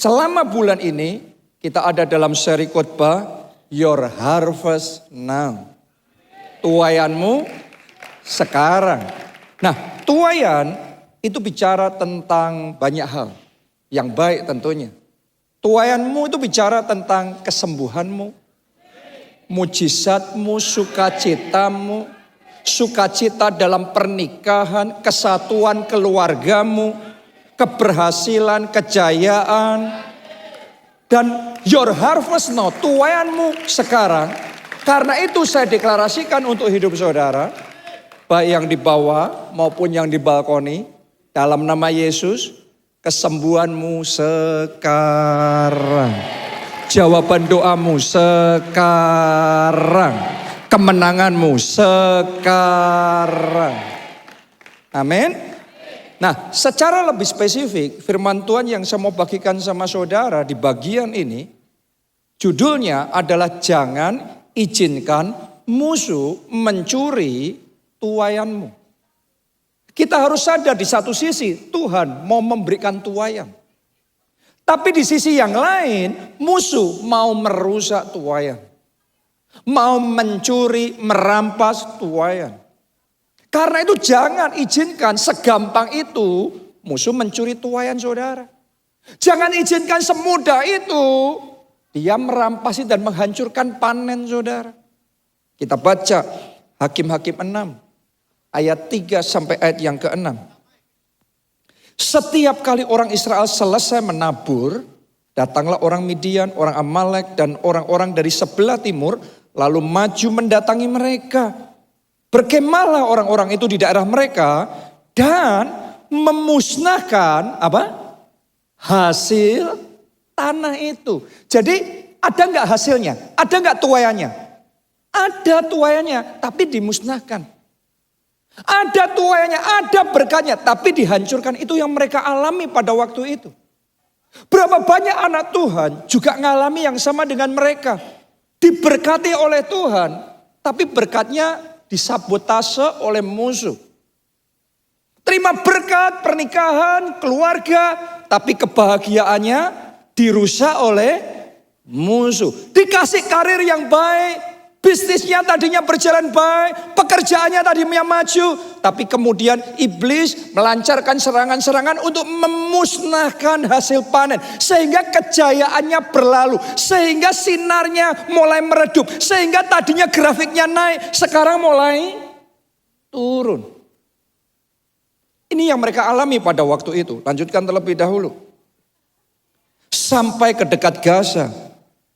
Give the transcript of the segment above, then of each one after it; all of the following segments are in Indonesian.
Selama bulan ini kita ada dalam seri khotbah Your Harvest Now. Tuaianmu sekarang. Nah, tuaian itu bicara tentang banyak hal yang baik tentunya. Tuaianmu itu bicara tentang kesembuhanmu, mujizatmu, sukacitamu, sukacita dalam pernikahan, kesatuan keluargamu, keberhasilan, kejayaan. Dan your harvest now, tuaianmu sekarang. Karena itu saya deklarasikan untuk hidup saudara, baik yang di bawah maupun yang di balkoni, dalam nama Yesus, kesembuhanmu sekarang. Jawaban doamu sekarang. Kemenanganmu sekarang. Amin. Nah, secara lebih spesifik, firman Tuhan yang saya mau bagikan sama saudara di bagian ini, judulnya adalah jangan izinkan musuh mencuri tuaianmu. Kita harus sadar di satu sisi Tuhan mau memberikan tuaian. Tapi di sisi yang lain musuh mau merusak tuaian. Mau mencuri, merampas tuaian. Karena itu jangan izinkan segampang itu musuh mencuri tuaian saudara. Jangan izinkan semudah itu dia merampasi dan menghancurkan panen saudara. Kita baca Hakim-Hakim 6 ayat 3 sampai ayat yang ke-6. Setiap kali orang Israel selesai menabur, datanglah orang Midian, orang Amalek dan orang-orang dari sebelah timur lalu maju mendatangi mereka. Berkemahlah orang-orang itu di daerah mereka dan memusnahkan hasil tanah itu. Jadi ada nggak hasilnya? Ada nggak tuaiannya? Ada tuaiannya, tapi dimusnahkan. Ada tuaiannya, ada berkatnya, tapi dihancurkan. Itu yang mereka alami pada waktu itu. Berapa banyak anak Tuhan juga mengalami yang sama dengan mereka. Diberkati oleh Tuhan, tapi berkatnya disabotase oleh musuh. Terima berkat pernikahan, keluarga, tapi kebahagiaannya dirusak oleh musuh. Dikasih karir yang baik, bisnisnya tadinya berjalan baik, pekerjaannya tadinya maju, tapi kemudian iblis melancarkan serangan-serangan untuk memusnahkan hasil panen. Sehingga kejayaannya berlalu, sehingga sinarnya mulai meredup, sehingga tadinya grafiknya naik, sekarang mulai turun. Ini yang mereka alami pada waktu itu. Lanjutkan terlebih dahulu. Sampai ke dekat Gaza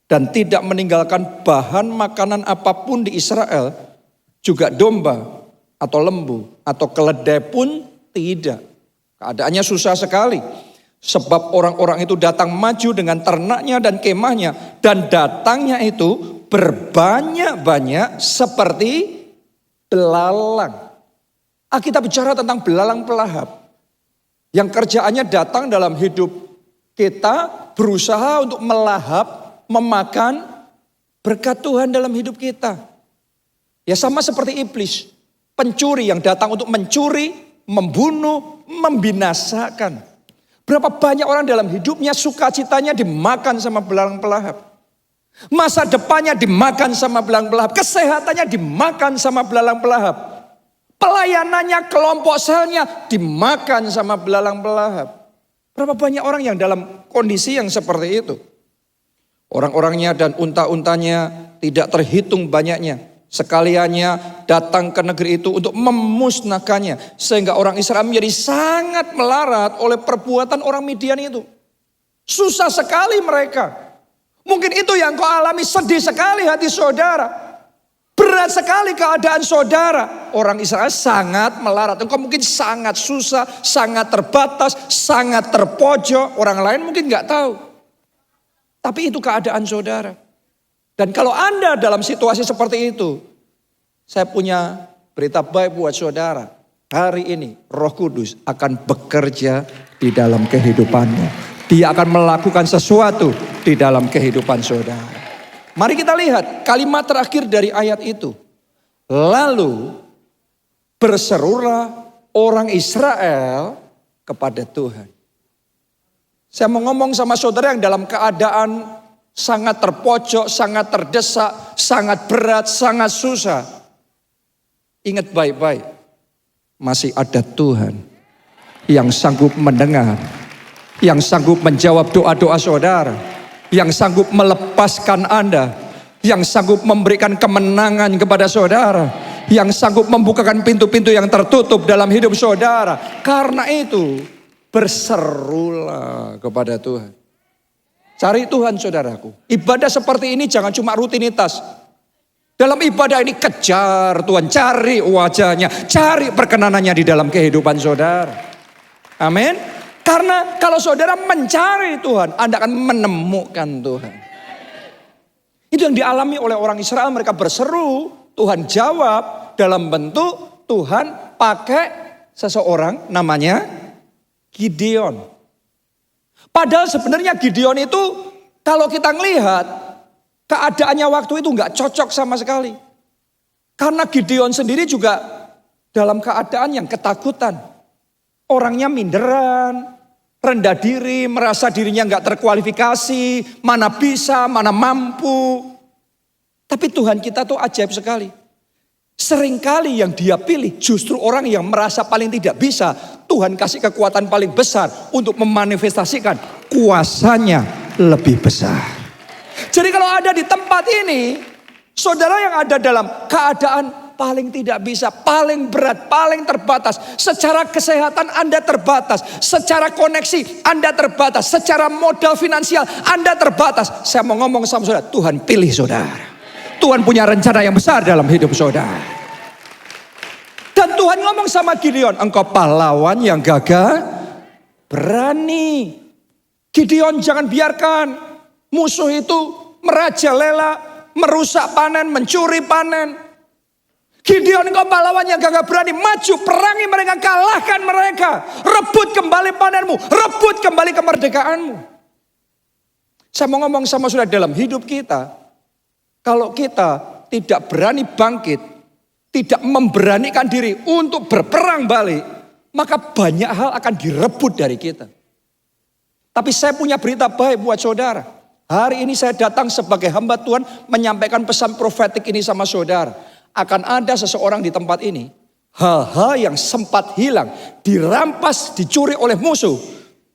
dan tidak meninggalkan bahan makanan apapun di Israel, juga domba atau lembu atau keledai pun tidak. Keadaannya susah sekali. Sebab orang-orang itu datang maju dengan ternaknya dan kemahnya, dan datangnya itu berbanyak-banyak seperti belalang. Kita bicara tentang belalang pelahap yang kerjaannya datang dalam hidup kita, berusaha untuk melahap, memakan berkat Tuhan dalam hidup kita. Ya sama seperti iblis, pencuri yang datang untuk mencuri, membunuh, membinasakan. Berapa banyak orang dalam hidupnya sukacitanya dimakan sama belalang pelahap. Masa depannya dimakan sama belalang pelahap, kesehatannya dimakan sama belalang pelahap. Pelayanannya, kelompok selnya dimakan sama belalang pelahap. Berapa banyak orang yang dalam kondisi yang seperti itu. Orang-orangnya dan unta-untanya tidak terhitung banyaknya. Sekaliannya datang ke negeri itu untuk memusnahkannya. Sehingga orang Israel menjadi sangat melarat oleh perbuatan orang Midian itu. Susah sekali mereka. Mungkin itu yang kau alami, sedih sekali hati saudara. Berat sekali keadaan saudara. Orang Israel sangat melarat. Engkau mungkin sangat susah, sangat terbatas, sangat terpojok. Orang lain mungkin gak tahu. Tapi itu keadaan saudara. Dan kalau Anda dalam situasi seperti itu, saya punya berita baik buat saudara. Hari ini Roh Kudus akan bekerja di dalam kehidupanmu. Dia akan melakukan sesuatu di dalam kehidupan saudara. Mari kita lihat kalimat terakhir dari ayat itu. Lalu berserulah orang Israel kepada Tuhan. Saya mau ngomong sama saudara yang dalam keadaan sangat terpojok, sangat terdesak, sangat berat, sangat susah. Ingat baik-baik, masih ada Tuhan yang sanggup mendengar, yang sanggup menjawab doa-doa saudara, yang sanggup melepaskan Anda, yang sanggup memberikan kemenangan kepada saudara, yang sanggup membukakan pintu-pintu yang tertutup dalam hidup saudara. Karena itu, berserulah kepada Tuhan. Cari Tuhan saudaraku. Ibadah seperti ini jangan cuma rutinitas. Dalam ibadah ini kejar Tuhan, cari wajahnya, cari perkenanannya di dalam kehidupan saudara. Amin. Karena kalau saudara mencari Tuhan, Anda akan menemukan Tuhan. Itu yang dialami oleh orang Israel. Mereka berseru, Tuhan jawab dalam bentuk Tuhan pakai seseorang namanya Gideon. Padahal sebenarnya Gideon itu kalau kita ngelihat keadaannya waktu itu nggak cocok sama sekali. Karena Gideon sendiri juga dalam keadaan yang ketakutan. Orangnya minderan, rendah diri, merasa dirinya nggak terkualifikasi, mana bisa, mana mampu. Tapi Tuhan kita tuh ajaib sekali. Seringkali yang dia pilih justru orang yang merasa paling tidak bisa. Tuhan kasih kekuatan paling besar untuk memanifestasikan kuasanya lebih besar. Jadi kalau ada di tempat ini, saudara yang ada dalam keadaan paling tidak bisa, paling berat, paling terbatas. Secara kesehatan Anda terbatas, secara koneksi Anda terbatas, secara modal finansial Anda terbatas. Saya mau ngomong sama saudara, Tuhan pilih saudara. Tuhan punya rencana yang besar dalam hidup saudara. Dan Tuhan ngomong sama Gideon, engkau pahlawan yang gagah berani. Gideon jangan biarkan musuh itu merajalela, merusak panen, mencuri panen. Gideon engkau pahlawan yang gagah berani, maju perangi mereka, kalahkan mereka. Rebut kembali panenmu, rebut kembali kemerdekaanmu. Saya mau ngomong sama saudara dalam hidup kita. Kalau kita tidak berani bangkit, tidak memberanikan diri untuk berperang balik, maka banyak hal akan direbut dari kita. Tapi saya punya berita baik buat saudara. Hari ini saya datang sebagai hamba Tuhan menyampaikan pesan profetik ini sama saudara. Akan ada seseorang di tempat ini, hal-hal yang sempat hilang, dirampas, dicuri oleh musuh,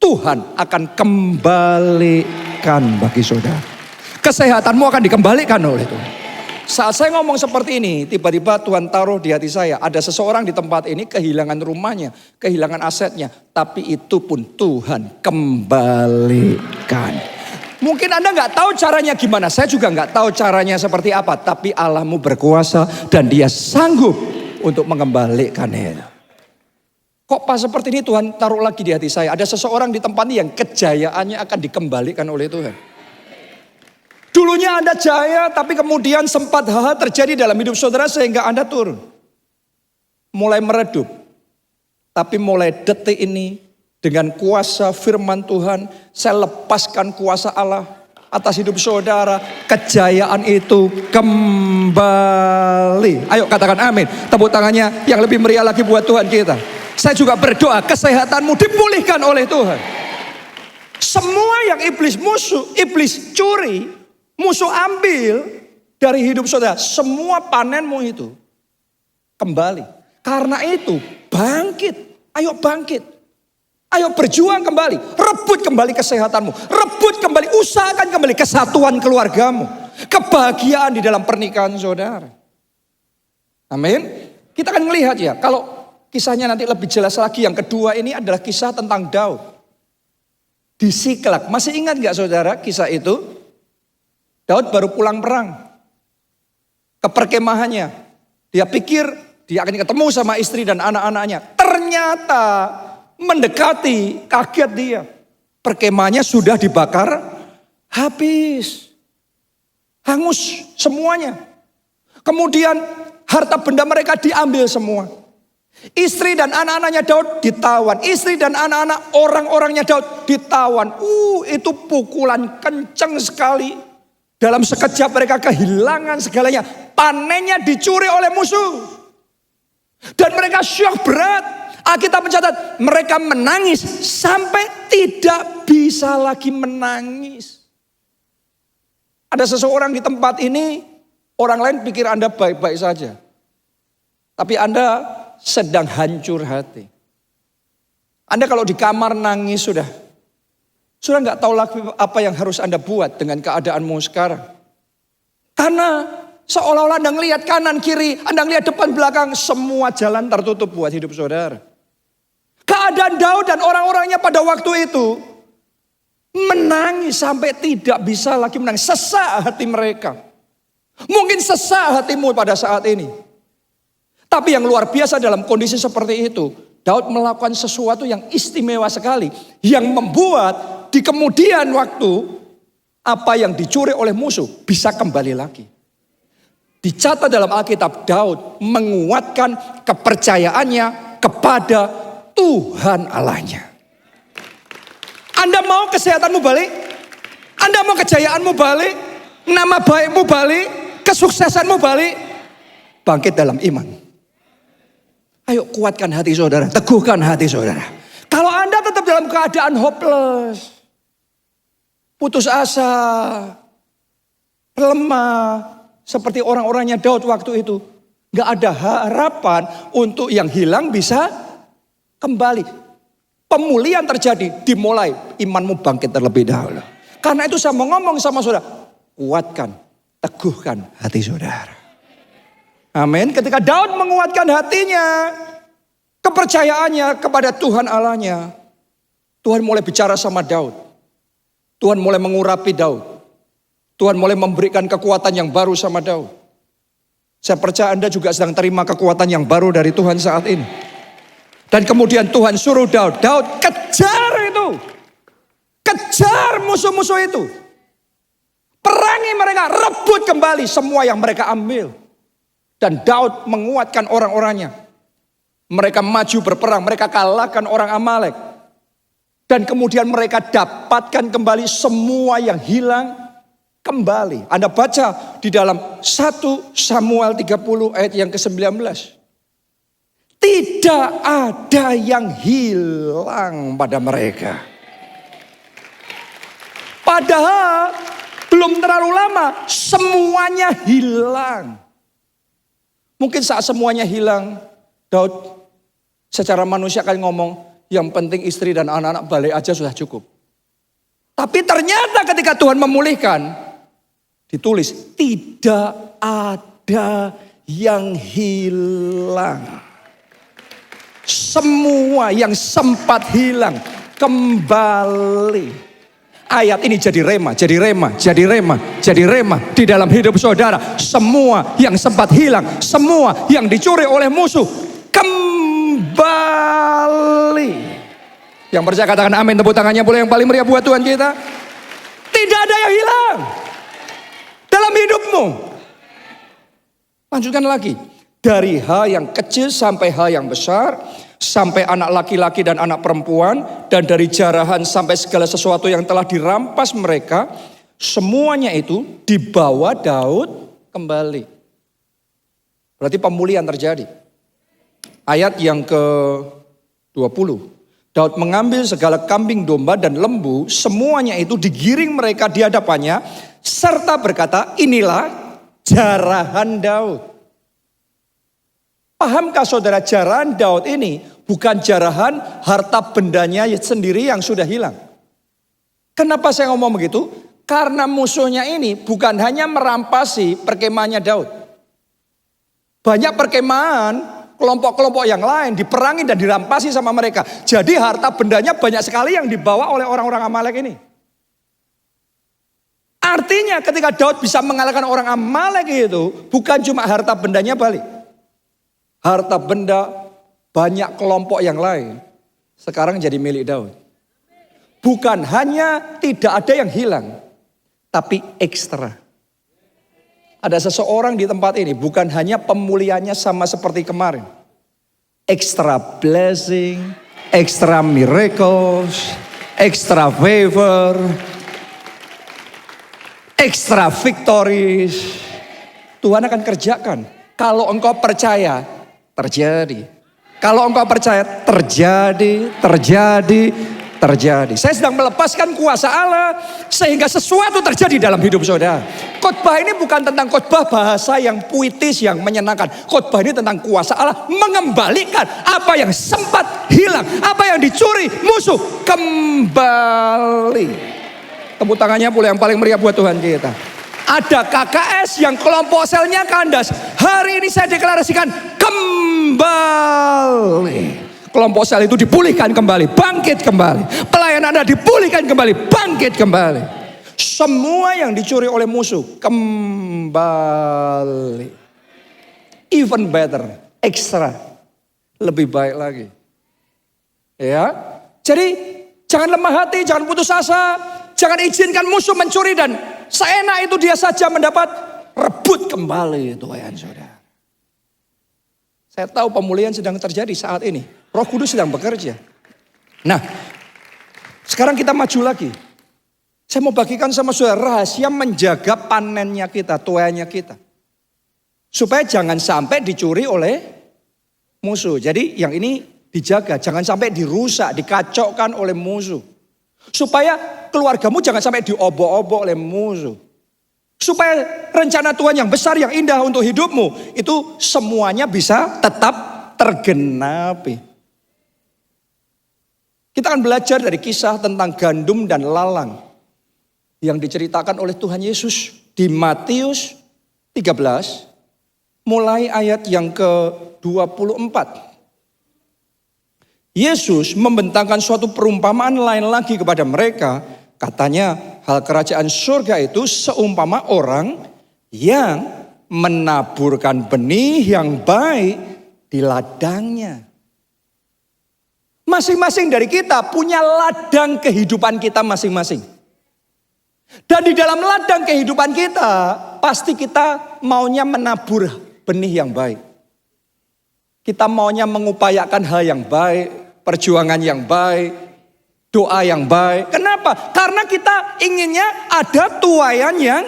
Tuhan akan kembalikan bagi saudara. Kesehatanmu akan dikembalikan oleh Tuhan. Saat saya ngomong seperti ini, tiba-tiba Tuhan taruh di hati saya, ada seseorang di tempat ini kehilangan rumahnya, kehilangan asetnya, tapi itu pun Tuhan kembalikan. Mungkin Anda nggak tahu caranya gimana, saya juga nggak tahu caranya seperti apa, tapi Allahmu berkuasa dan Dia sanggup untuk mengembalikan itu. Kok pas seperti ini Tuhan taruh lagi di hati saya, ada seseorang di tempat ini yang kejayaannya akan dikembalikan oleh Tuhan. Dulunya Anda jaya, tapi kemudian sempat hal-hal terjadi dalam hidup saudara sehingga Anda turun. Mulai meredup. Tapi mulai detik ini, dengan kuasa firman Tuhan, saya lepaskan kuasa Allah atas hidup saudara. Kejayaan itu kembali. Ayo katakan amin. Tepuk tangannya yang lebih meriah lagi buat Tuhan kita. Saya juga berdoa, kesehatanmu dipulihkan oleh Tuhan. Semua yang iblis musuh, iblis curi, musuh ambil dari hidup saudara, semua panenmu itu kembali. Karena itu bangkit, ayo bangkit. Ayo berjuang kembali, rebut kembali kesehatanmu, rebut kembali, usahakan kembali kesatuan keluargamu, kebahagiaan di dalam pernikahan saudara. Amin. Kita akan melihat ya, kalau kisahnya nanti lebih jelas lagi, yang kedua ini adalah kisah tentang Daud. Di Siklak, masih ingat gak saudara kisah itu? Daud baru pulang perang ke perkemahannya. Dia pikir dia akan ketemu sama istri dan anak-anaknya. Ternyata mendekati, kaget dia. Perkemahannya sudah dibakar habis. Hangus semuanya. Kemudian harta benda mereka diambil semua. Istri dan anak-anaknya Daud ditawan. Istri dan anak-anak orang-orangnya Daud ditawan. Itu pukulan kenceng sekali. Dalam sekejap mereka kehilangan segalanya. Panennya dicuri oleh musuh. Dan mereka syok berat. Alkitab mencatat mereka menangis sampai tidak bisa lagi menangis. Ada seseorang di tempat ini, orang lain pikir Anda baik-baik saja. Tapi Anda sedang hancur hati. Anda kalau di kamar nangis sudah nggak tahu lagi apa yang harus Anda buat dengan keadaanmu sekarang. Karena seolah-olah Anda ngelihat kanan kiri, Anda ngelihat depan belakang, semua jalan tertutup buat hidup saudara. Keadaan Daud dan orang-orangnya pada waktu itu menangis sampai tidak bisa lagi menangis. Sesak hati mereka. Mungkin sesak hatimu pada saat ini. Tapi yang luar biasa dalam kondisi seperti itu, Daud melakukan sesuatu yang istimewa sekali. Yang membuat di kemudian waktu, apa yang dicuri oleh musuh bisa kembali lagi. Dicatat dalam Alkitab, Daud menguatkan kepercayaannya kepada Tuhan Allahnya. Anda mau kesehatanmu balik? Anda mau kejayaanmu balik? Nama baikmu balik? Kesuksesanmu balik? Bangkit dalam iman. Ayo kuatkan hati saudara, teguhkan hati saudara. Kalau Anda tetap dalam keadaan hopeless, putus asa, lemah, seperti orang-orangnya Daud waktu itu, gak ada harapan untuk yang hilang bisa kembali. Pemulihan terjadi, dimulai imanmu bangkit terlebih dahulu. Karena itu saya mau ngomong sama saudara, kuatkan, teguhkan hati saudara. Amin. Ketika Daud menguatkan hatinya, kepercayaannya kepada Tuhan Allahnya, Tuhan mulai bicara sama Daud. Tuhan mulai mengurapi Daud. Tuhan mulai memberikan kekuatan yang baru sama Daud. Saya percaya Anda juga sedang terima kekuatan yang baru dari Tuhan saat ini. Dan kemudian Tuhan suruh Daud, Daud kejar itu. Kejar musuh-musuh itu. Perangi mereka, rebut kembali semua yang mereka ambil. Dan Daud menguatkan orang-orangnya. Mereka maju berperang, mereka kalahkan orang Amalek. Dan kemudian mereka dapatkan kembali semua yang hilang kembali. Anda baca di dalam 1 Samuel 30 ayat yang ke-19. Tidak ada yang hilang pada mereka. Padahal belum terlalu lama semuanya hilang. Mungkin saat semuanya hilang, Daud secara manusia akan ngomong, yang penting istri dan anak-anak balik aja sudah cukup. Tapi ternyata ketika Tuhan memulihkan, ditulis, tidak ada yang hilang. Semua yang sempat hilang kembali. Ayat ini jadi rema, jadi rema, jadi rema, jadi rema di dalam hidup saudara. Semua yang sempat hilang, semua yang dicuri oleh musuh kembali. Yang percaya katakan amin, tepuk tangannya boleh yang paling meriah buat Tuhan kita. Tidak ada yang hilang dalam hidupmu. Lanjutkan lagi. Dari hal yang kecil sampai hal yang besar, sampai anak laki-laki dan anak perempuan, dan dari jarahan sampai segala sesuatu yang telah dirampas mereka, semuanya itu dibawa Daud kembali. Berarti pemulihan terjadi. Ayat yang ke-20. Daud mengambil segala kambing domba dan lembu, semuanya itu digiring mereka di hadapannya, serta berkata, inilah jarahan Daud. Pahamkah saudara, jarahan Daud ini bukan jarahan harta bendanya sendiri yang sudah hilang. Kenapa saya ngomong begitu? Karena musuhnya ini bukan hanya merampasi perkemahannya Daud. Banyak perkemahan kelompok-kelompok yang lain diperangi dan dirampasi sama mereka. Jadi harta bendanya banyak sekali yang dibawa oleh orang-orang Amalek ini. Artinya ketika Daud bisa mengalahkan orang Amalek itu, bukan cuma harta bendanya balik. Harta benda banyak kelompok yang lain sekarang jadi milik Daud. Bukan hanya tidak ada yang hilang, tapi ekstra. Ada seseorang di tempat ini bukan hanya pemulihannya sama seperti kemarin. Extra blessing, extra miracles, extra favor, extra victories. Tuhan akan kerjakan kalau engkau percaya. Terjadi. Kalau engkau percaya, terjadi. Saya sedang melepaskan kuasa Allah sehingga sesuatu terjadi dalam hidup saudara. Khotbah ini bukan tentang khotbah bahasa yang puitis yang menyenangkan. Khotbah ini tentang kuasa Allah mengembalikan apa yang sempat hilang, apa yang dicuri musuh kembali. Tepuk tangannya pula yang paling meriah buat Tuhan kita. Ada KKS yang kelompok selnya kandas. Hari ini saya deklarasikan kembali. Kelompok sel itu dipulihkan kembali, bangkit kembali. Pelayanan Anda dipulihkan kembali, bangkit kembali. Semua yang dicuri oleh musuh kembali. Even better, extra, lebih baik lagi. Ya, jadi jangan lemah hati, jangan putus asa, jangan izinkan musuh mencuri dan seenak itu dia saja mendapat, rebut kembali Tuhan saudara. Saya tahu pemulihan sedang terjadi saat ini. Roh Kudus sedang bekerja. Nah, sekarang kita maju lagi. Saya mau bagikan sama saudara rahasia menjaga panennya kita, tuainya kita. Supaya jangan sampai dicuri oleh musuh. Jadi yang ini dijaga, jangan sampai dirusak, dikacaukan oleh musuh. Supaya keluargamu jangan sampai diobok-obok oleh musuh. Supaya rencana Tuhan yang besar, yang indah untuk hidupmu, itu semuanya bisa tetap tergenapi. Kita akan belajar dari kisah tentang gandum dan lalang yang diceritakan oleh Tuhan Yesus di Matius 13, mulai ayat yang ke-24. Yesus membentangkan suatu perumpamaan lain lagi kepada mereka. Katanya, hal kerajaan surga itu seumpama orang yang menaburkan benih yang baik di ladangnya. Masing-masing dari kita punya ladang kehidupan kita masing-masing. Dan di dalam ladang kehidupan kita, pasti kita maunya menabur benih yang baik. Kita maunya mengupayakan hal yang baik, perjuangan yang baik, doa yang baik. Kenapa? Karena kita inginnya ada tuaian yang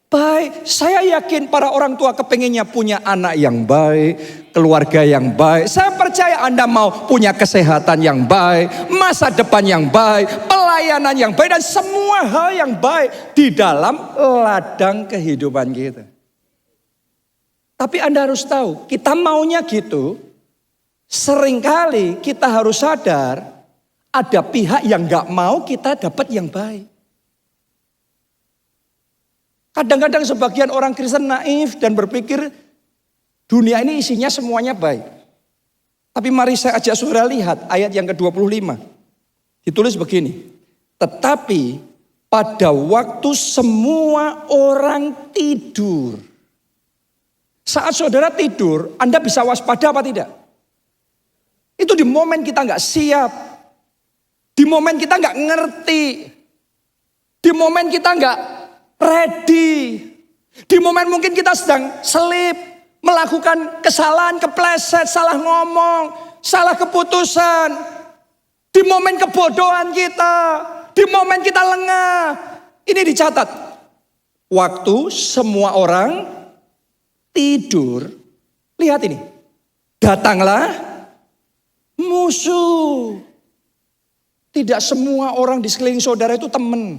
baik. Saya yakin para orang tua kepenginnya punya anak yang baik, keluarga yang baik. Saya percaya Anda mau punya kesehatan yang baik, masa depan yang baik, pelayanan yang baik, dan semua hal yang baik di dalam ladang kehidupan kita. Tapi Anda harus tahu, kita maunya gitu. Seringkali kita harus sadar, ada pihak yang gak mau kita dapat yang baik. Kadang-kadang sebagian orang Kristen naif dan berpikir dunia ini isinya semuanya baik. Tapi mari saya ajak saudara lihat ayat yang ke-25. Ditulis begini. Tetapi pada waktu semua orang tidur. Saat saudara tidur, Anda bisa waspada apa tidak? Itu di momen kita gak siap. Di momen kita nggak ngerti, di momen kita nggak ready, di momen mungkin kita sedang selip, melakukan kesalahan, kepleset, salah ngomong, salah keputusan, di momen kebodohan kita, di momen kita lengah. Ini dicatat, waktu semua orang tidur, lihat ini, datanglah musuh. Tidak semua orang di sekeliling saudara itu teman.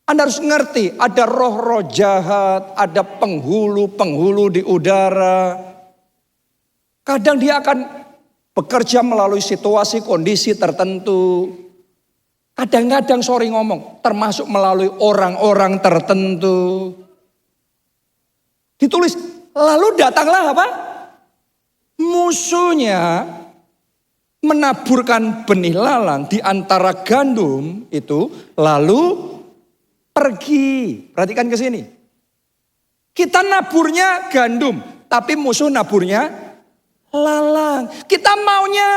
Anda harus ngerti, ada roh-roh jahat, ada penghulu-penghulu di udara. Kadang dia akan bekerja melalui situasi, kondisi tertentu. Kadang-kadang sorry ngomong, termasuk melalui orang-orang tertentu. Ditulis, lalu datanglah apa? Musuhnya menaburkan benih lalang di antara gandum itu, lalu pergi. Perhatikan ke sini. Kita naburnya gandum, tapi musuh naburnya lalang. Kita maunya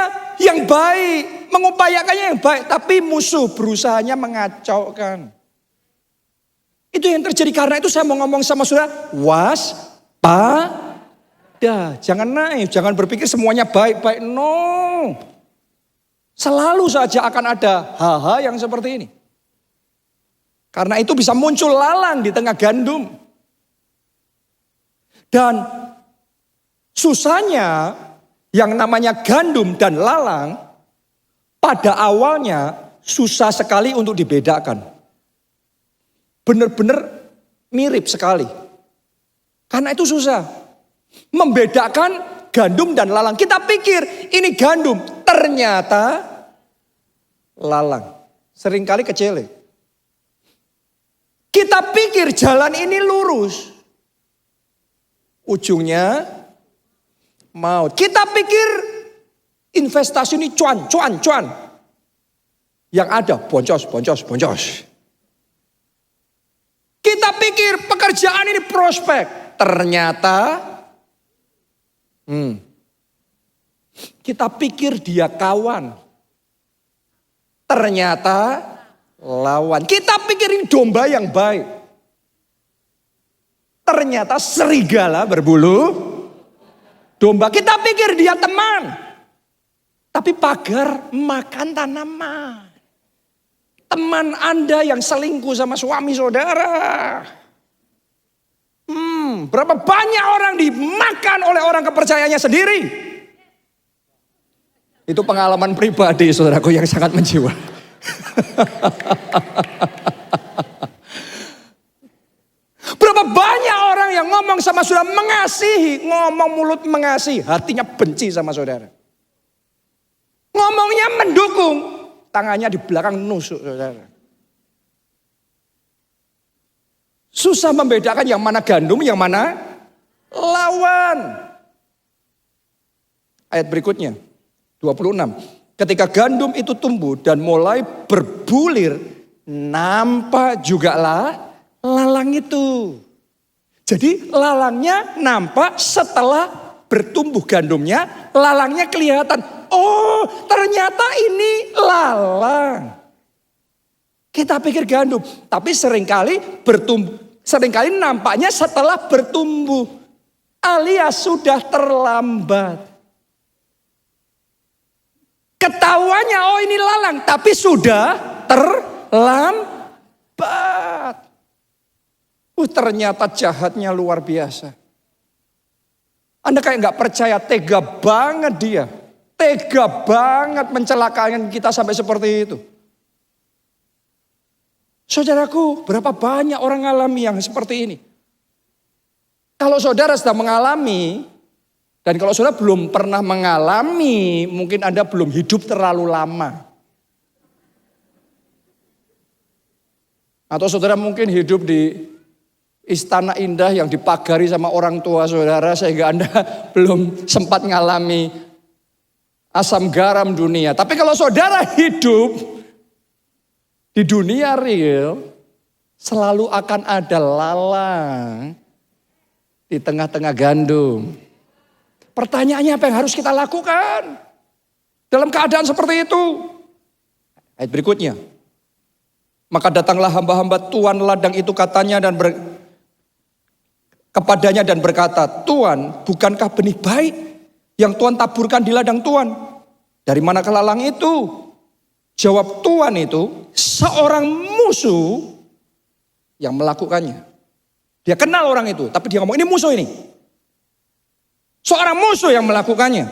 yang baik, mengupayakannya yang baik, tapi musuh berusahanya mengacaukan. Itu yang terjadi. Karena itu saya mau ngomong sama saudara, waspada. Jangan naif, jangan berpikir semuanya baik-baik. No. Selalu saja akan ada hal-hal yang seperti ini. Karena itu bisa muncul lalang di tengah gandum. Dan susahnya Yang namanya gandum dan lalang pada awalnya susah sekali untuk dibedakan. Benar-benar mirip sekali. Karena itu susah. Membedakan gandum dan lalang. Kita pikir ini gandum, ternyata lalang. Seringkali kecele. Kita pikir jalan ini lurus. Ujungnya maut. Kita pikir investasi ini cuan. Yang ada boncos. Kita pikir pekerjaan ini prospek. Ternyata kita pikir dia kawan. Ternyata lawan. Kita pikir ini domba yang baik. Ternyata serigala berbulu domba. Kita pikir dia teman. Tapi pagar makan tanaman. Teman Anda yang selingkuh sama suami saudara. Berapa banyak orang dimakan oleh orang kepercayaannya sendiri. Itu pengalaman pribadi saudaraku yang sangat menjiwa. Berapa banyak orang yang ngomong sama saudara mengasihi, ngomong mulut mengasihi, hatinya benci sama saudara. Ngomongnya mendukung, tangannya di belakang nusuk saudara. Susah membedakan yang mana gandum, yang mana lawan. Ayat berikutnya, 26. Ketika gandum itu tumbuh dan mulai berbulir, nampak jugalah lalang itu. Jadi lalangnya nampak setelah bertumbuh gandumnya, lalangnya kelihatan. Oh, ternyata ini lalang. Kita pikir gandum, tapi seringkali nampaknya setelah bertumbuh, alias sudah terlambat. Ketahuannya oh ini lalang, tapi sudah terlambat. Ternyata jahatnya luar biasa. Anda kayak gak percaya, tega banget dia. Tega banget mencelakakan kita sampai seperti itu. Saudaraku, berapa banyak orang alami yang seperti ini. Kalau saudara sedang mengalami, dan kalau saudara belum pernah mengalami, mungkin Anda belum hidup terlalu lama. Atau saudara mungkin hidup di istana indah yang dipagari sama orang tua saudara, sehingga Anda belum sempat mengalami asam garam dunia. Tapi kalau saudara hidup di dunia real, selalu akan ada lalang di tengah-tengah gandum. Pertanyaannya apa yang harus kita lakukan dalam keadaan seperti itu? Ayat berikutnya. Maka datanglah hamba-hamba Tuan ladang itu katanya kepadanya dan berkata, Tuan, bukankah benih baik yang Tuan taburkan di ladang Tuan? Dari manakah lalang itu? Jawab Tuan itu, seorang musuh yang melakukannya. Dia kenal orang itu, tapi dia ngomong, ini musuh ini. Seorang musuh yang melakukannya.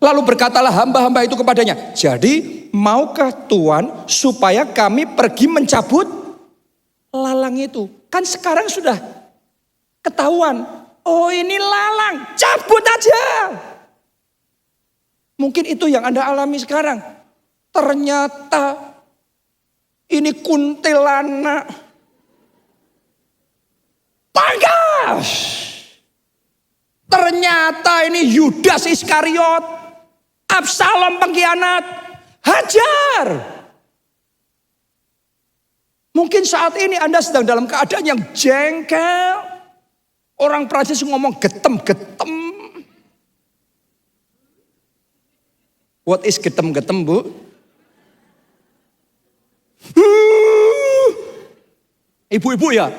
Lalu berkatalah hamba-hamba itu kepadanya, jadi maukah Tuan supaya kami pergi mencabut lalang itu? Kan sekarang sudah ketahuan, oh ini lalang, cabut aja. Mungkin itu yang Anda alami sekarang. Ternyata ini kuntilanak. Pangkas. Ternyata ini Yudas Iskariot, Absalom pengkhianat. Hajar. Mungkin saat ini Anda sedang dalam keadaan yang jengkel. Orang Prancis ngomong getem-getem. What is getem-getem, Bu? Ibu-ibu ya,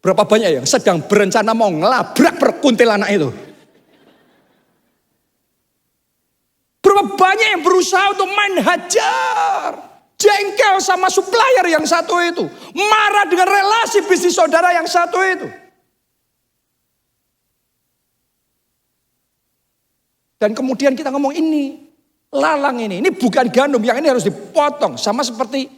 berapa banyak yang sedang berencana mau ngelabrak perkuntilanak itu. Berapa banyak yang berusaha untuk main hajar. Jengkel sama supplier yang satu itu. Marah dengan relasi bisnis saudara yang satu itu. Dan kemudian kita ngomong ini, lalang ini bukan gandum, yang ini harus dipotong. Sama seperti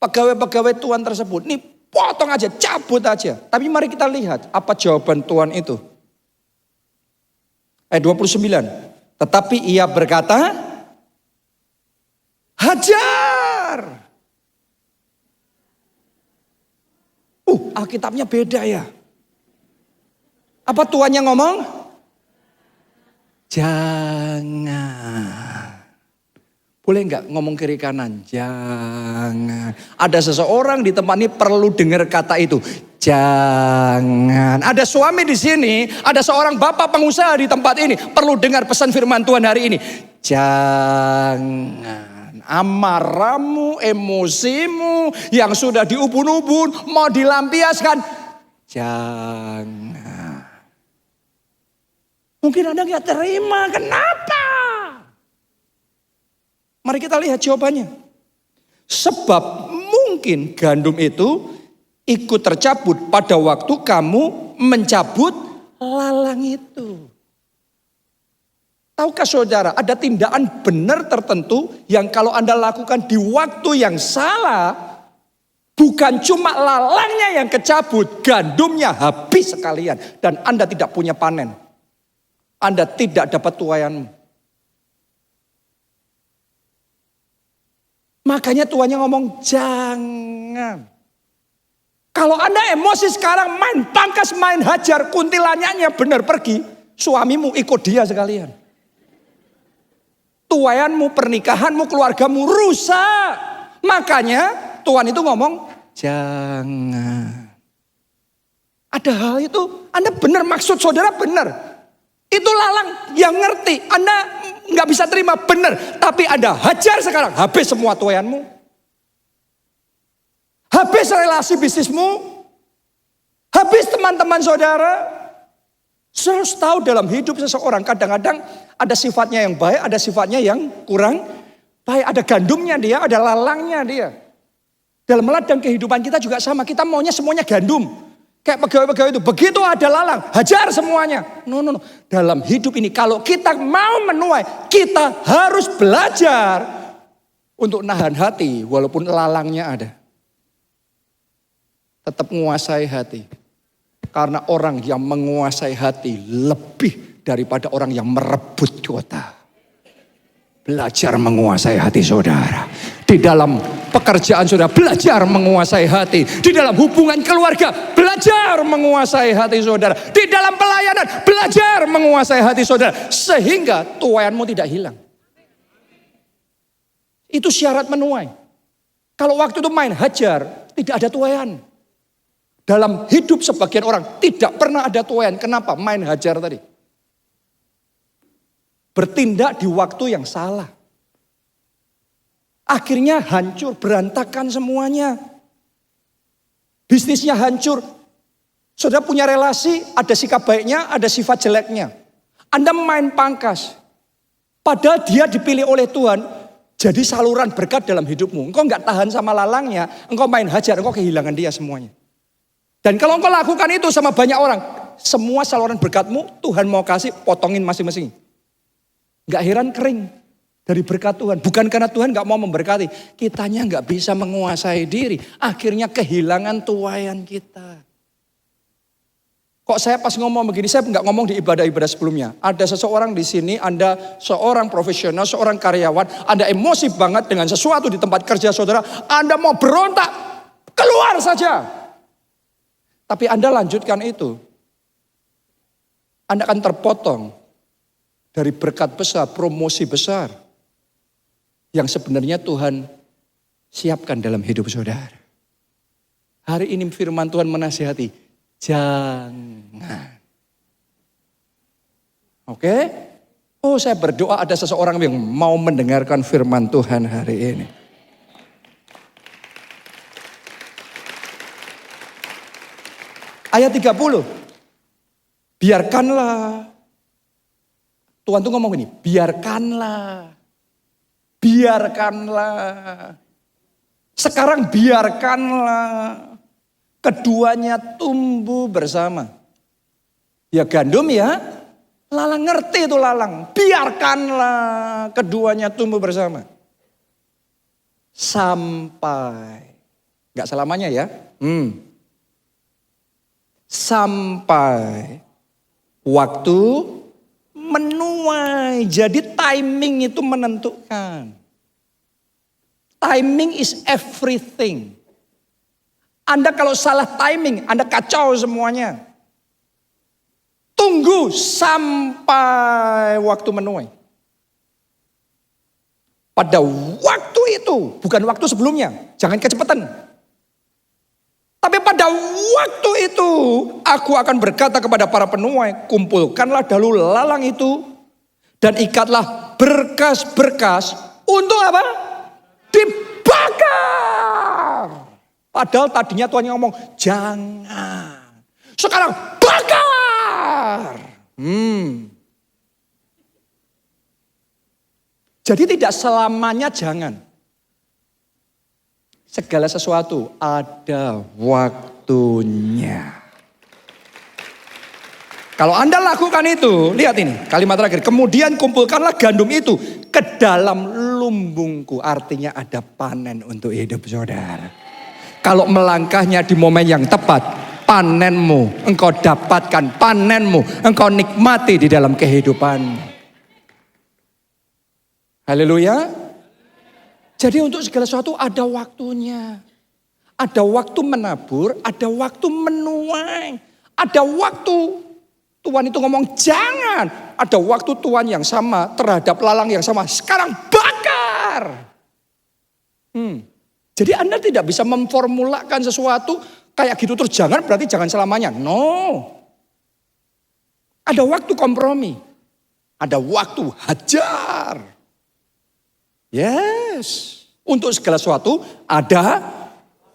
pegawai-pegawai Tuhan tersebut. Ini potong aja, cabut aja. Tapi mari kita lihat apa jawaban Tuhan itu. Ayat 29. Tetapi ia berkata, hajar. Alkitabnya beda ya. Apa Tuhannya ngomong? Jangan. Boleh enggak ngomong kiri kanan? Jangan. Ada seseorang di tempat ini perlu dengar kata itu. Jangan. Ada suami di sini, ada seorang bapak pengusaha di tempat ini perlu dengar pesan firman Tuhan hari ini. Jangan. Amarahmu, emosimu yang sudah diubun-ubun mau dilampiaskan, jangan. Mungkin Anda nggak terima, kenapa? Mari kita lihat jawabannya. Sebab mungkin gandum itu ikut tercabut pada waktu kamu mencabut lalang itu. Tahukah saudara, ada tindakan benar tertentu yang kalau Anda lakukan di waktu yang salah, bukan cuma lalangnya yang kecabut, gandumnya habis sekalian. Dan Anda tidak punya panen. Anda tidak dapat tuaianmu. Makanya tuannya ngomong jangan. Kalau Anda emosi sekarang main pangkas, main hajar, kuntilanaknya benar pergi, suamimu ikut dia sekalian. Tuaianmu, pernikahanmu, keluargamu rusak. Makanya Tuhan itu ngomong, jangan. Ada hal itu, Anda benar, maksud saudara benar. Itu lalang yang ngerti, Anda nggak bisa terima benar. Tapi Anda hajar sekarang, habis semua tuaianmu. Habis relasi bisnismu. Habis teman-teman saudara. Harus tahu dalam hidup seseorang kadang-kadang ada sifatnya yang baik, ada sifatnya yang kurang baik. Ada gandumnya dia, ada lalangnya dia. Dalam ladang kehidupan kita juga sama, kita maunya semuanya gandum. Kayak pegawai-pegawai itu, begitu ada lalang, hajar semuanya. No. Dalam hidup ini kalau kita mau menuai, kita harus belajar untuk nahan hati walaupun lalangnya ada. Tetap menguasai hati. Karena orang yang menguasai hati lebih daripada orang yang merebut kota. Belajar menguasai hati saudara. Di dalam pekerjaan saudara, belajar menguasai hati. Di dalam hubungan keluarga, belajar menguasai hati saudara. Di dalam pelayanan, belajar menguasai hati saudara. Sehingga tuaianmu tidak hilang. Itu syarat menuai. Kalau waktu itu main hajar, tidak ada tuaian. Dalam hidup sebagian orang tidak pernah ada tuaian. Kenapa? Main hajar tadi. Bertindak di waktu yang salah. Akhirnya hancur, berantakan semuanya. Bisnisnya hancur. Saudara punya relasi, ada sikap baiknya, ada sifat jeleknya. Anda main pangkas. Padahal dia dipilih oleh Tuhan jadi saluran berkat dalam hidupmu. Engkau nggak tahan sama lalangnya, engkau main hajar, engkau kehilangan dia semuanya. Dan kalau engkau lakukan itu sama banyak orang, semua saluran berkatmu Tuhan mau kasih, potongin masing-masing. Gak heran kering dari berkat Tuhan. Bukan karena Tuhan gak mau memberkati, kitanya gak bisa menguasai diri. Akhirnya kehilangan tuaian kita. Kok saya pas ngomong begini, saya gak ngomong di ibadah-ibadah sebelumnya. Ada seseorang di sini, Anda seorang profesional, seorang karyawan, Anda emosi banget dengan sesuatu di tempat kerja saudara, Anda mau berontak, keluar saja. Tapi Anda lanjutkan itu, Anda akan terpotong dari berkat besar, promosi besar yang sebenarnya Tuhan siapkan dalam hidup saudara. Hari ini firman Tuhan menasihati, jangan. Oke? Oh, saya berdoa ada seseorang yang mau mendengarkan firman Tuhan hari ini. Ayat 30. Biarkanlah. Tuhan tuh ngomong ini, biarkanlah. Biarkanlah. Sekarang biarkanlah. Keduanya tumbuh bersama. Ya gandum ya, Lalang ngerti itu lalang. Biarkanlah keduanya tumbuh bersama. Sampai. Gak selamanya ya. Sampai waktu menuai. Jadi timing itu menentukan. Timing is everything. Anda kalau salah timing, Anda kacau semuanya. Tunggu sampai waktu menuai. Pada waktu itu, bukan waktu sebelumnya. Jangan kecepatan. Tapi pada waktu itu, aku akan berkata kepada para penuai, kumpulkanlah dahulu lalang itu, dan ikatlah berkas-berkas untuk apa? Dibakar. Padahal tadinya Tuhan yang ngomong, jangan. Sekarang bakar. Jadi tidak selamanya jangan. Segala sesuatu ada waktunya. Kalau Anda lakukan itu, lihat ini kalimat terakhir. Kemudian kumpulkanlah gandum itu ke dalam lumbungku. Artinya ada panen untuk hidup saudara. Kalau melangkahnya di momen yang tepat, panenmu engkau dapatkan, panenmu engkau nikmati di dalam kehidupan. Haleluya. Jadi untuk segala sesuatu ada waktunya. Ada waktu menabur, ada waktu menuai. Ada waktu Tuhan itu ngomong jangan. Ada waktu Tuhan yang sama terhadap lalang yang sama. Sekarang bakar. Jadi Anda tidak bisa memformulakan sesuatu kayak gitu terus jangan berarti jangan selamanya. No. Ada waktu kompromi. Ada waktu hajar. Yes. Untuk segala sesuatu ada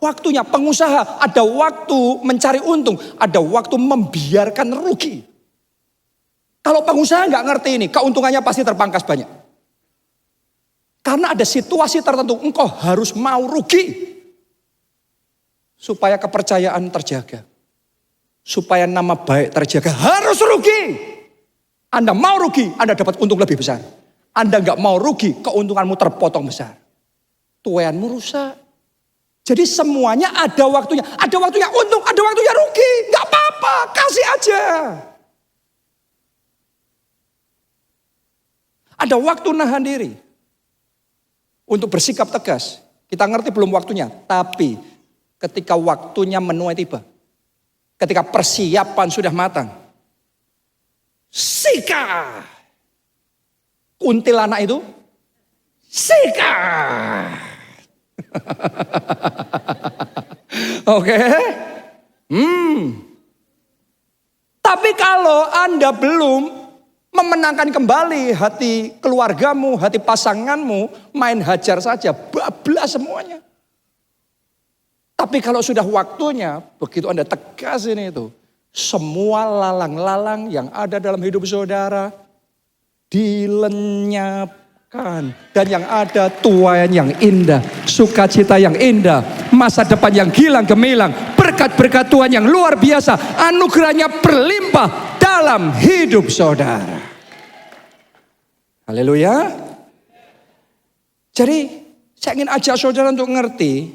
waktunya. Pengusaha ada waktu mencari untung. Ada waktu membiarkan rugi. Kalau pengusaha nggak ngerti ini, keuntungannya pasti terpangkas banyak. Karena ada situasi tertentu, engkau harus mau rugi. Supaya kepercayaan terjaga. Supaya nama baik terjaga, harus rugi. Anda mau rugi, Anda dapat untung lebih besar. Anda nggak mau rugi, keuntunganmu terpotong besar. Tuayanmu rusak. Jadi semuanya ada waktunya. Ada waktunya untung, ada waktunya rugi. Nggak apa-apa, kasih aja. Ada waktu nahan diri. Untuk bersikap tegas. Kita ngerti belum waktunya. Tapi ketika waktunya menuai tiba. Ketika persiapan sudah matang. Sika. Kuntilanak itu. Sika. Oke. Tapi kalau Anda belum memenangkan kembali hati keluargamu, hati pasanganmu, main hajar saja, bablas semuanya. Tapi kalau sudah waktunya, begitu Anda tegas ini itu, semua lalang-lalang yang ada dalam hidup saudara dilenyapkan. Dan yang ada tuayan yang indah, sukacita yang indah, masa depan yang gilang gemilang, berkat-berkat Tuhan yang luar biasa, anugerahnya berlimpah dalam hidup saudara. Haleluya. Jadi saya ingin ajak saudara untuk ngerti,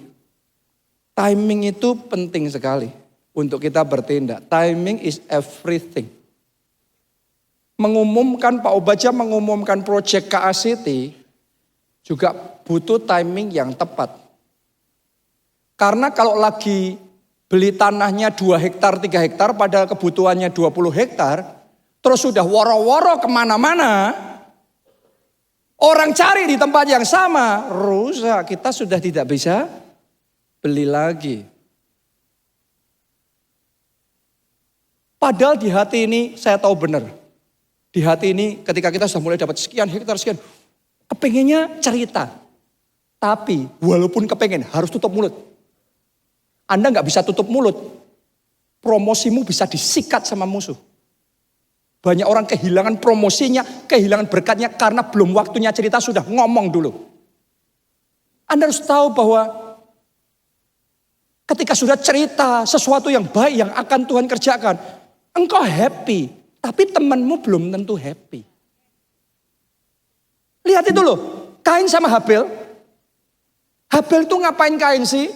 timing itu penting sekali untuk kita bertindak. Timing is everything. Mengumumkan, Pak Obaja mengumumkan proyek KACT juga butuh timing yang tepat. Karena kalau lagi beli tanahnya 2 hektar, 3 hektar, padahal kebutuhannya 20 hektar, terus sudah woro-woro kemana-mana, orang cari di tempat yang sama, rusak. Kita sudah tidak bisa beli lagi. Padahal di hati ini saya tahu benar. Di hati ini ketika kita sudah mulai dapat sekian hektar, sekian, kepengennya cerita. Tapi walaupun kepengen harus tutup mulut. Anda nggak bisa tutup mulut, promosimu bisa disikat sama musuh. Banyak orang kehilangan promosinya, kehilangan berkatnya karena belum waktunya cerita sudah ngomong dulu. Anda harus tahu bahwa ketika sudah cerita sesuatu yang baik yang akan Tuhan kerjakan, engkau happy. Tapi temanmu belum tentu happy. Lihat itu loh, Kain sama Habel. Habel tuh ngapain Kain sih?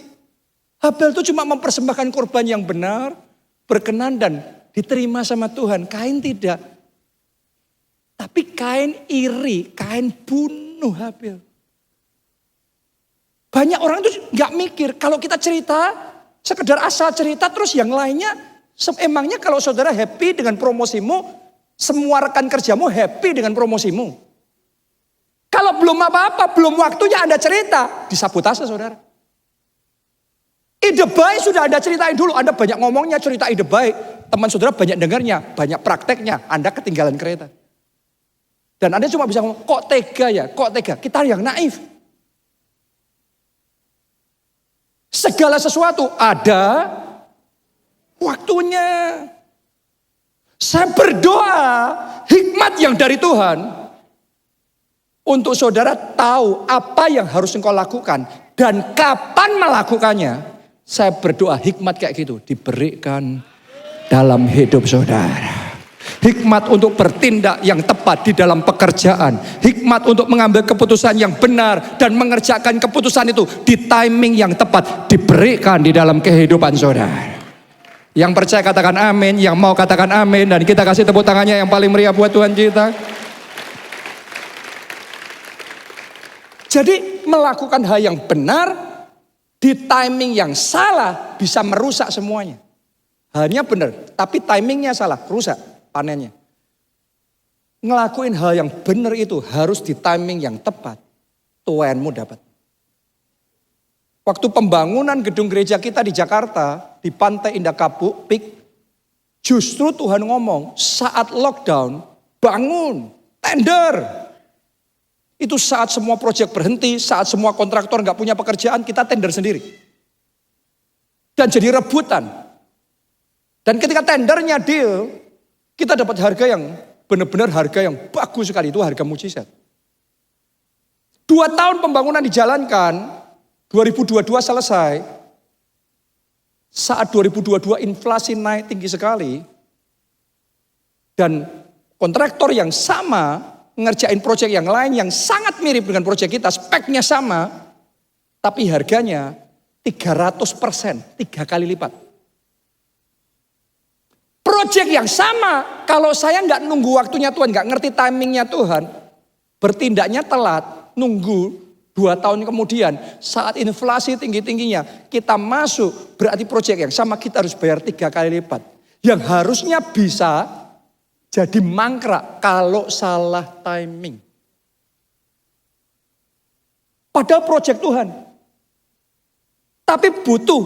Habel tuh cuma mempersembahkan korban yang benar, berkenan dan diterima sama Tuhan. Kain tidak. Tapi Kain iri, Kain bunuh Habel. Banyak orang tuh gak mikir, kalau kita cerita, sekedar asal cerita terus yang lainnya, emangnya kalau saudara happy dengan promosimu, semua rekan kerjamu happy dengan promosimu. Kalau belum apa-apa, belum waktunya Anda cerita, disabotase saudara. Ide baik sudah Anda ceritain dulu, Anda banyak ngomongnya cerita ide baik. Teman saudara banyak dengarnya, banyak prakteknya, Anda ketinggalan kereta. Dan Anda cuma bisa ngomong, kok tega ya, kok tega. Kita yang naif. Segala sesuatu ada waktunya. Saya berdoa hikmat yang dari Tuhan untuk saudara tahu apa yang harus engkau lakukan dan kapan melakukannya. Saya berdoa hikmat kayak gitu diberikan dalam hidup saudara. Hikmat untuk bertindak yang tepat di dalam pekerjaan. Hikmat untuk mengambil keputusan yang benar dan mengerjakan keputusan itu di timing yang tepat diberikan di dalam kehidupan saudara. Yang percaya katakan amin, yang mau katakan amin, dan kita kasih tepuk tangannya yang paling meriah buat Tuhan kita. Jadi melakukan hal yang benar di timing yang salah bisa merusak semuanya. Halnya benar, tapi timingnya salah, rusak panennya. Ngelakuin hal yang benar itu harus di timing yang tepat. Tuhanmu dapat. Waktu pembangunan gedung gereja kita di Jakarta, di Pantai Indah Kapuk, Pik, justru Tuhan ngomong saat lockdown, bangun, tender. Itu saat semua proyek berhenti, saat semua kontraktor nggak punya pekerjaan, kita tender sendiri. Dan jadi rebutan. Dan ketika tendernya deal, kita dapat harga yang benar-benar harga yang bagus sekali. Itu harga mujizat. 2 tahun pembangunan dijalankan, 2022 selesai. Saat 2022 inflasi naik tinggi sekali. Dan kontraktor yang sama ngerjain proyek yang lain yang sangat mirip dengan proyek kita, speknya sama, tapi harganya 300%, 3 kali lipat. Proyek yang sama, kalau saya nggak nunggu waktunya Tuhan, nggak ngerti timingnya Tuhan, bertindaknya telat, nunggu 2 tahun kemudian, saat inflasi tinggi-tingginya, kita masuk, berarti proyek yang sama kita harus bayar 3 kali lipat. Yang harusnya bisa jadi mangkrak kalau salah timing. Padahal proyek Tuhan. Tapi butuh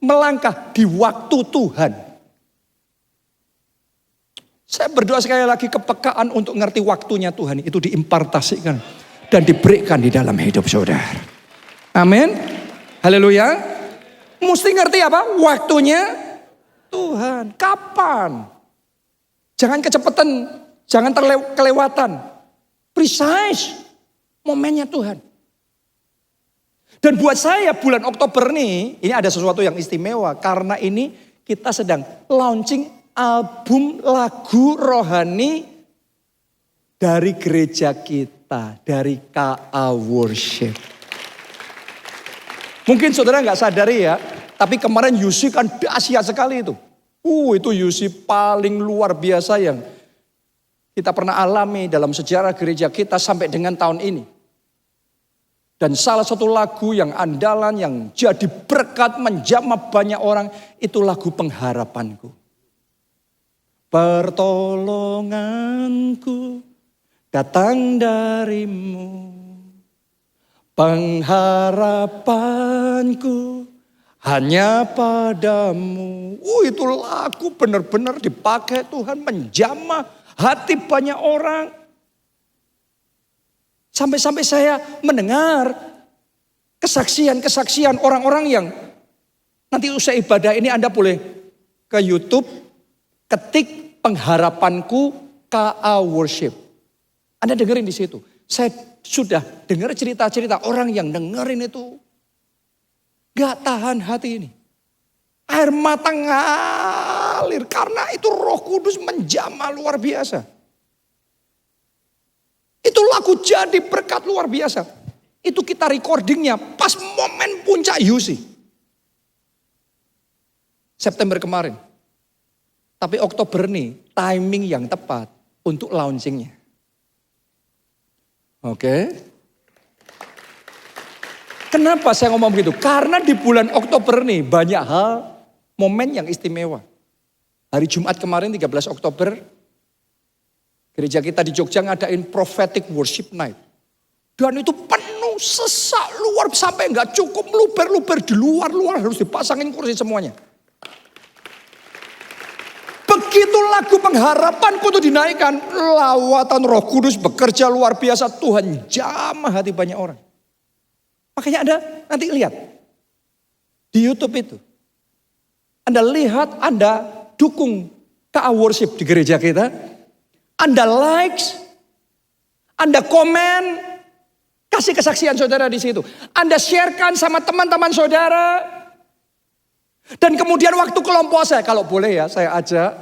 melangkah di waktu Tuhan. Saya berdoa sekali lagi kepekaan untuk ngerti waktunya Tuhan itu diimpartasikan dan diberikan di dalam hidup saudara. Amin. Haleluya. Mesti ngerti apa? Waktunya Tuhan. Kapan? Jangan kecepatan, jangan kelewatan. Precise momennya Tuhan. Dan buat saya bulan Oktober ini ada sesuatu yang istimewa. Karena ini kita sedang launching album lagu rohani dari gereja kita, dari KA Worship. Mungkin saudara nggak sadari ya, tapi kemarin UC kan dahsyat sekali itu. Itu UC paling luar biasa yang kita pernah alami dalam sejarah gereja kita sampai dengan tahun ini. Dan salah satu lagu yang andalan yang jadi berkat menjamah banyak orang itu lagu Pengharapanku. Pertolonganku datang darimu, pengharapanku hanya padamu. Itu lagu benar-benar dipakai Tuhan menjamah hati banyak orang. Sampai-sampai saya mendengar kesaksian-kesaksian orang-orang yang nanti usai ibadah ini Anda boleh ke YouTube, ketik Pengharapanku KA Worship. Anda dengerin di situ. Saya sudah dengar cerita-cerita orang yang dengerin itu gak tahan hati ini. Air mata mengalir. Karena itu Roh Kudus menjamah luar biasa. Itu lagu jadi berkat luar biasa. Itu kita recordingnya pas momen puncak UC. September kemarin. Tapi Oktober nih timing yang tepat untuk launchingnya. Oke. Kenapa saya ngomong begitu? Karena di bulan Oktober nih banyak hal, momen yang istimewa. Hari Jumat kemarin 13 Oktober, gereja kita di Jogja ngadain prophetic worship night. Dan itu penuh sesak luar sampai nggak cukup luber-luber di luar harus dipasangin kursi semuanya. Begitu lagu pengharapan itu dinaikkan, lawatan Roh Kudus bekerja luar biasa. Tuhan jamah hati banyak orang. Makanya Anda nanti lihat di YouTube itu. Anda lihat, Anda dukung KA Worship di gereja kita. Anda likes, Anda komen, kasih kesaksian saudara di situ. Anda sharekan sama teman-teman saudara. Dan kemudian waktu kelompok saya, kalau boleh ya saya ajak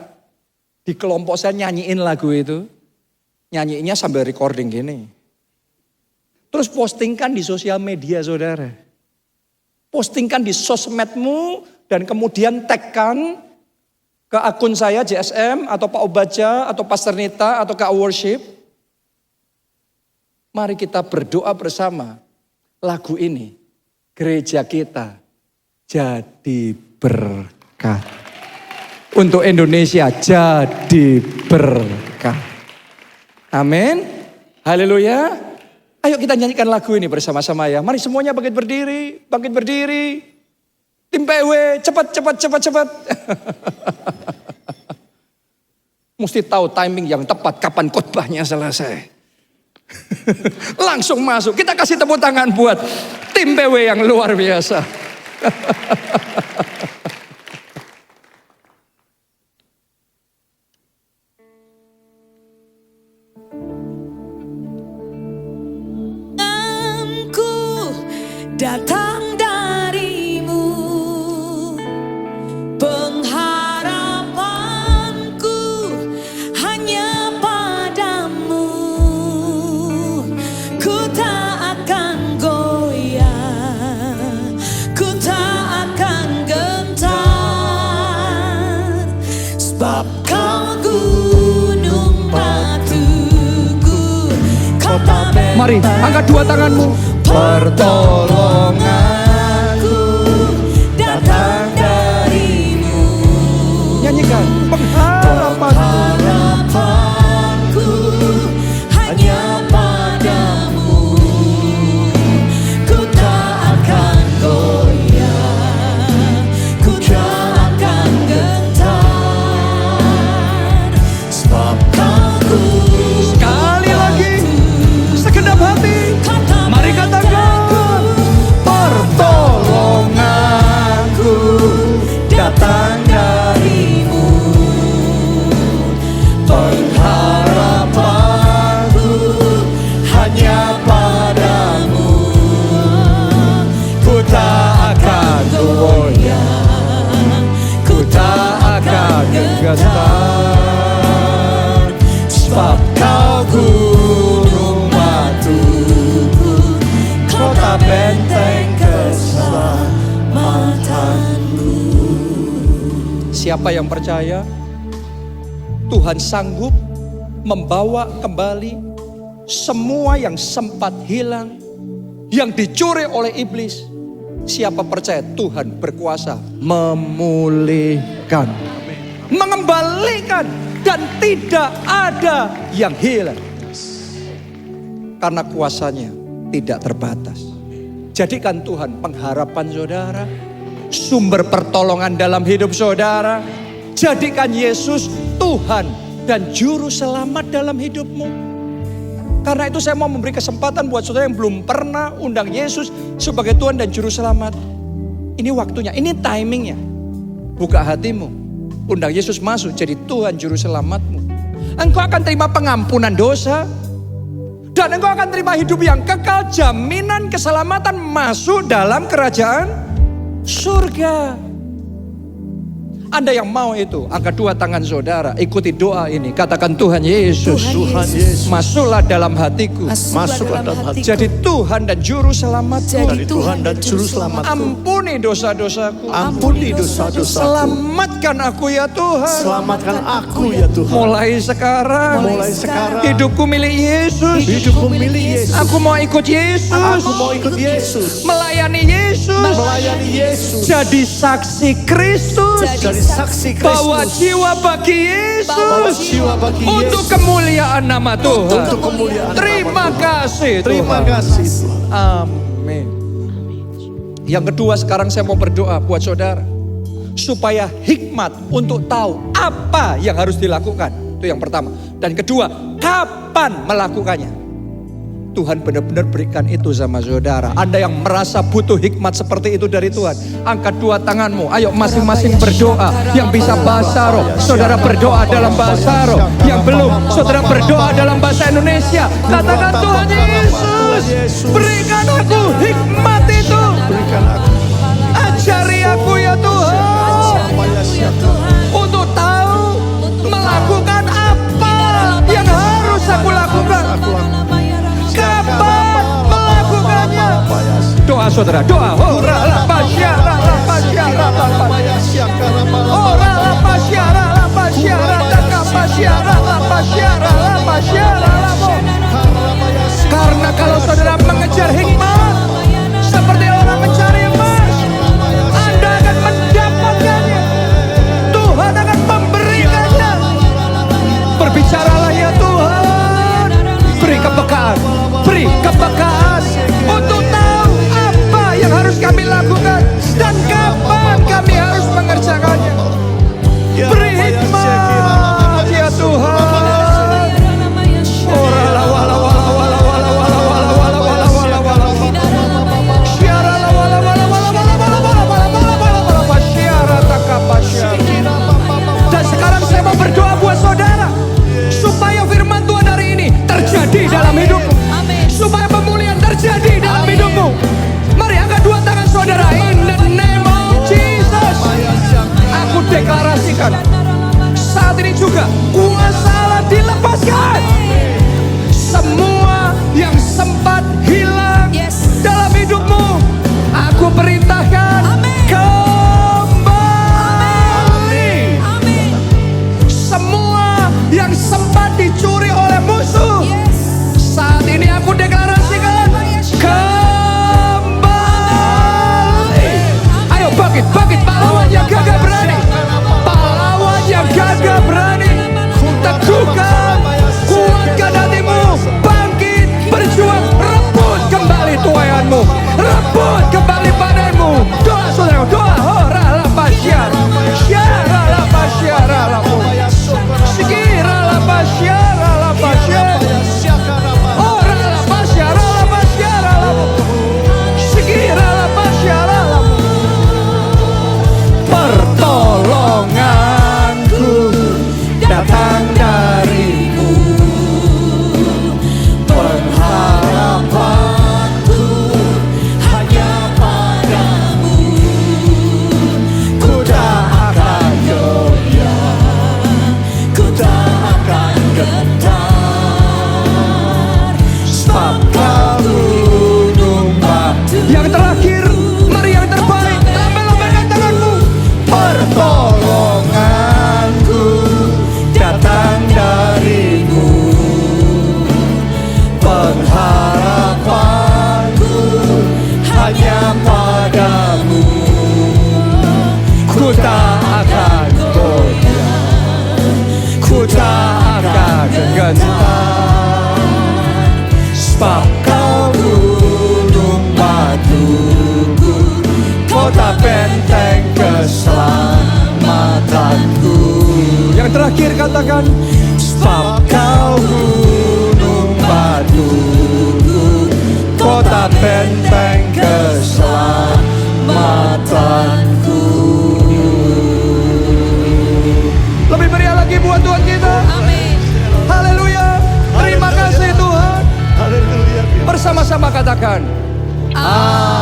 di kelompok saya nyanyiin lagu itu. Nyanyiinnya sambil recording gini. Terus postingkan di sosial media saudara. Postingkan di sosmedmu dan kemudian tagkan ke akun saya JSM atau Pak Obaja atau Pastor Nita atau KA Worship. Mari kita berdoa bersama. Lagu ini gereja kita jadi berkat. Untuk Indonesia jadi berkat. Amin. Haleluya. Ayo kita nyanyikan lagu ini bersama-sama ya. Mari semuanya bangkit berdiri, bangkit berdiri. Tim PW, cepat. Mesti tahu timing yang tepat kapan khotbahnya selesai. Langsung masuk. Kita kasih tepuk tangan buat tim PW yang luar biasa. Datang darimu, pengharapanku hanya padamu. Ku tak akan goyah, ku tak akan gentar, sebab kau gunung batuku, kota benteng. Mari angkat dua tanganmu. Pertolonganku datang darimu. Nyanyikan. Pengharapanku hanya padamu. Ku tak akan goyah, ku tak akan gentar, sebab kau gunung. Sekali lagi, segenap hati. Mari katakan, pertolonganku datang darimu. Pengharapanku hanya padamu. Ku tak akan goyah, ku tak akan gentar, sebab kau gunung batuku, kota benteng keselamatanku. Siapa yang percaya Tuhan sanggup membawa kembali semua yang sempat hilang, yang dicuri oleh iblis? Siapa percaya Tuhan berkuasa memulihkan, mengembalikan, dan tidak ada yang hilang. Karena kuasanya tidak terbatas. Jadikan Tuhan pengharapan saudara, sumber pertolongan dalam hidup saudara. Jadikan Yesus Tuhan dan Juru Selamat dalam hidupmu. Karena itu saya mau memberi kesempatan buat saudara yang belum pernah undang Yesus sebagai Tuhan dan Juru Selamat. Ini waktunya, ini timingnya. Buka hatimu, undang Yesus masuk jadi Tuhan Juru Selamatmu. Engkau akan terima pengampunan dosa. Dan engkau akan terima hidup yang kekal, jaminan keselamatan masuk dalam kerajaan surga. Anda yang mau itu, angkat dua tangan saudara, ikuti doa ini. Katakan, Tuhan Yesus, Tuhan Yesus, masuklah dalam hatiku. masuklah dalam hatiku. Jadi Tuhan dan Juru Selamatku. Jadi Tuhan dan Juru Selamatku. Ampuni dosa-dosaku. Ampuni dosa-dosaku. Selamatkan aku ya Tuhan. Selamatkan aku ya Tuhan. Mulai sekarang, hidupku milik Yesus. Hidupku milik Yesus. Aku mau ikut Yesus. Aku mau ikut Yesus. Melayani Yesus. Melayani Yesus. Jadi saksi Kristus. Jadi saksi Kristus. Bawa jiwa bagi Yesus. Bawa jiwa bagi Yesus. Untuk kemuliaan nama Tuhan. Untuk kemuliaan Terima nama Tuhan. kasih Tuhan. Terima kasih Tuhan. Amin. Yang kedua, sekarang saya mau berdoa buat saudara. Supaya hikmat untuk tahu apa yang harus dilakukan. Itu yang pertama. Dan kedua, kapan melakukannya. Tuhan benar-benar berikan itu sama saudara. Anda yang merasa butuh hikmat seperti itu dari Tuhan, angkat dua tanganmu. Ayo masing-masing berdoa. Yang bisa bahasa roh, saudara berdoa dalam bahasa roh. Yang belum, saudara berdoa dalam bahasa Indonesia. Katakan, Tuhan Yesus, berikan aku hikmat itu. Ajari aku ya Tuhan, untuk tahu melakukan apa yang harus aku lakukan. Kapan melakukannya? Doa saudara, doa. Ora la pasyara, la pasyara, la pasyara. Ora la pasyara, la pasyara, la pasyara, la pasyara, la pasyara. Karena kalau saudara mengejar hikmat seperti orang mencari emas, Anda akan mendapatkannya. Tuhan akan memberikannya. Berbicaralah ya Tuhan. Beri kepekaan, beri kepekaan untuk tahu apa yang harus kami lakukan dan kapan kami harus mengerjakannya. Beri hikmat ya Tuhan. Ora wala wala wala wala wala wala wala wala wala wala. Syara la wala wala wala wala wala wala wala wala wala syara takapasyara. Dan sekarang saya mau berdoa buat saudara supaya firman Tuhan hari ini terjadi dalam hidupmu. Supaya pemulihan terjadi dalam hidupmu. Mari angkat dua tangan saudara. In the name of Jesus. Aku deklarasikan saat ini juga kuasa Allah dilepaskan. Semua yang sempat hilang dalam hidupmu, aku perintahkan kembali. Semua yang sempat dicuri oleh musuh, saat ini aku deklarasikan kembali. Ayo bangkit, bangkit pahlawan yang gagah berani. Pahlawan yang gagah berani. Teguhkan, kuatkan hatimu. Bangkit, berjuang, rebut kembali tuayanmu. Rebut kembali badanmu. Doa saudara, doa. Ora la pasyara, syara la pasyara la sikira la pasyara la pasyara. Ora la pasyara la pasyara la sikira la pasyara la. Pertolonganku datang darimu, pengharapanku hanya padamu. Ku tak akan goyah, ku tak akan gentar, sebab Kau gunung batu. Yang terakhir, mari yang terbaik, lambaikan tanganmu. Pertolonganku datang darimu, pengharapanku hanya padamu. Ku tak akan goyah, ku tak akan gentar, sebab Kau gunung batuku, kota benteng keselamatanku. Yang terakhir katakan, sebab Kau gunung batuku, kota benteng keselamatanku. Lebih meriah lagi buat Tuhan kita. Haleluya. Terima kasih Tuhan. Haleluya. Bersama-sama katakan, Amin.